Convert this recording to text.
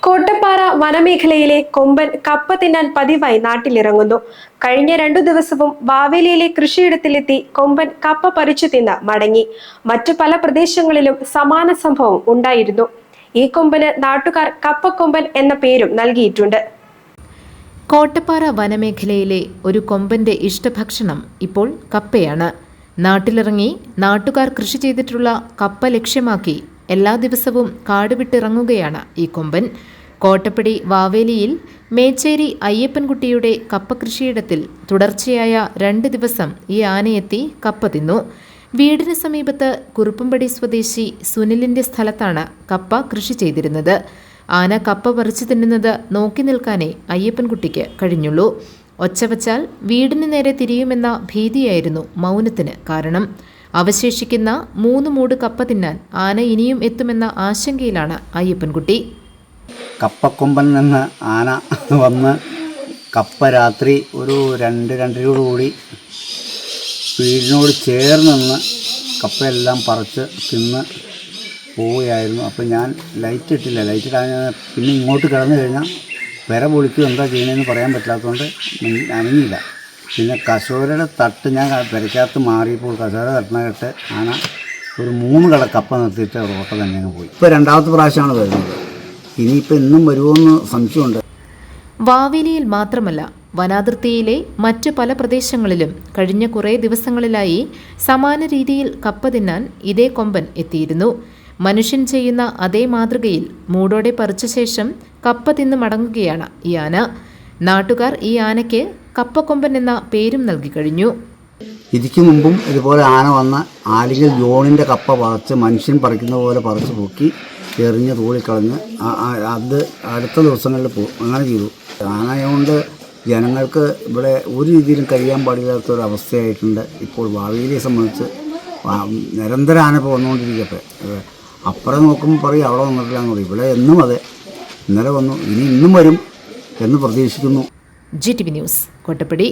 കോട്ടപ്പാറ വനമേഖലയിലെ കൊമ്പൻ കപ്പ തിന്നാൻ പതിവായി നാട്ടിലിറങ്ങുന്നു. കഴിഞ്ഞ 2 ദിവസവും വാവേലിയിലെ കൃഷിയിടത്തിലെത്തി കൊമ്പൻ കപ്പ പറിച്ചു തിന്ന് മടങ്ങി. മറ്റു പല പ്രദേശങ്ങളിലും സമാന സംഭവം ഉണ്ടായിരുന്നു. ഈ കൊമ്പന് നാട്ടുകാർ കപ്പക്കൊമ്പൻ എന്ന പേരും നൽകിയിട്ടുണ്ട്. കോട്ടപ്പാറ വനമേഖലയിലെ ഒരു കൊമ്പന്റെ ഇഷ്ടഭക്ഷണം ഇപ്പോൾ കപ്പയാണ്. നാട്ടിലിറങ്ങി നാട്ടുകാർ കൃഷി ചെയ്തിട്ടുള്ള കപ്പ ലക്ഷ്യമാക്കി എല്ലാ ദിവസവും കാടുവിട്ടിറങ്ങുകയാണ് ഈ കൊമ്പൻ. കോട്ടപ്പടി വാവേലിയിൽ മേച്ചേരി അയ്യപ്പൻകുട്ടിയുടെ കപ്പ കൃഷിയിടത്തിൽ തുടർച്ചയായ 2 ദിവസം ഈ ആനയെത്തി കപ്പ തിന്നു. വീടിന് സമീപത്ത് കുറുപ്പുംപടി സ്വദേശി സുനിലിന്റെ സ്ഥലത്താണ് കപ്പ കൃഷി ചെയ്തിരുന്നത്. ആന കപ്പ പറിച്ചു തിന്നുന്നത് നോക്കി നിൽക്കാനേ അയ്യപ്പൻകുട്ടിക്ക് കഴിഞ്ഞുള്ളൂ. ഒച്ചവച്ചാൽ വീടിന് നേരെ തിരിയുമെന്ന ഭീതിയായിരുന്നു മൗനത്തിന് കാരണം. അവശേഷിക്കുന്ന 3 മൂട് കപ്പ തിന്നാൻ ആന ഇനിയും എത്തുമെന്ന ആശങ്കയിലാണ് അയ്യപ്പൻകുട്ടി. കപ്പക്കൊമ്പൻ നിന്ന് ആന വന്ന് കപ്പ രാത്രി ഒരു 2-2:30 വീടിനോട് ചേർന്ന് നിന്ന് കപ്പയെല്ലാം പറിച്ച് തിന്ന് പോവുകയായിരുന്നു. അപ്പോൾ ഞാൻ ലൈറ്റ് ഇട്ടില്ല. ലൈറ്റ് ഇടാൻ പിന്നെ ഇങ്ങോട്ട് കിടന്നു കഴിഞ്ഞാൽ വിര പൊളിക്കും, എന്താ ചെയ്യുന്നതെന്ന് പറയാൻ പറ്റാത്തതുകൊണ്ട് അനങ്ങിയില്ല. പിന്നെ കശോരയുടെ തട്ട് ഞാൻ പെരക്കകത്ത് മാറിയപ്പോൾ കശോര തട്ടിനകത്ത് ആന ഒരു 3 കട കപ്പ നിർത്തിയിട്ട് റോട്ട തന്നെ പോയി. ഇപ്പോൾ 2ാമത്തെ പ്രാവശ്യമാണ് വരുന്നത്. ഇനിയിപ്പോൾ ഇന്നും വരുമോയെന്ന് സംശയമുണ്ട്. വാവേലിയിൽ മാത്രമല്ല വനാതിർത്തിയിലെ മറ്റ് പല പ്രദേശങ്ങളിലും കഴിഞ്ഞ കുറേ ദിവസങ്ങളിലായി സമാന രീതിയിൽ കപ്പ തിന്നാൻ ഇതേ കൊമ്പൻ എത്തിയിരുന്നു. മനുഷ്യൻ ചെയ്യുന്ന അതേ മാതൃകയിൽ മൂടോടെ പറിച്ച ശേഷം കപ്പ തിന്ന് മടങ്ങുകയാണ് ഈ ആന. നാട്ടുകാർ ഈ ആനയ്ക്ക് കപ്പക്കൊമ്പൻ എന്ന പേരും നൽകി കഴിഞ്ഞു. ഇതിക്ക് മുമ്പും ഇതുപോലെ ആന വന്ന ആലികൾ ജോണിൻ്റെ കപ്പ പറിച്ച് മനുഷ്യൻ പറിക്കുന്ന പോലെ പറിച്ച് പൊക്കി എറിഞ്ഞ് തൂളിക്കളഞ്ഞ് അത് അടുത്ത ദിവസങ്ങളിൽ പോകും. അങ്ങനെ ചെയ്തു. ആനയുകൊണ്ട് ജനങ്ങൾക്ക് ഇവിടെ ഒരു രീതിയിലും കഴിയാൻ പാടില്ലാത്തൊരവസ്ഥയായിട്ടുണ്ട്. ഇപ്പോൾ ഭാവിയിലെ സംബന്ധിച്ച് നിരന്തരം ആന ഇപ്പോൾ വന്നുകൊണ്ടിരിക്കട്ടെ. അപ്പുറം നോക്കുമ്പോൾ പറയും അവിടെ വന്നിട്ടില്ല എന്ന് പറയും. ഇവിടെ എന്നും അതെ, ഇന്നലെ വന്നു, ഇനി ഇന്നും വരും എന്ന് പ്രതീക്ഷിക്കുന്നു. GTV news Kottappadi.